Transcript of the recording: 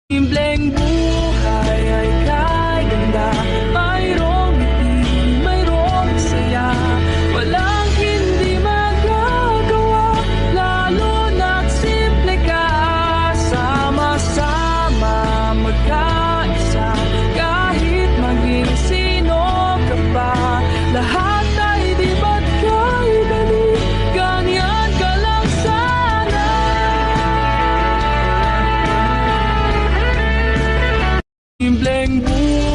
Simpleng buhay ay kaganda, mayroong ngiti, mayroong saya, walang hindi magagawa, lalo na't simple ka. Sama-sama magkaisa, kahit maging sino ka pa, lahat ay di ba't kay dali, ganyan ka lang sana. Simpleng buhay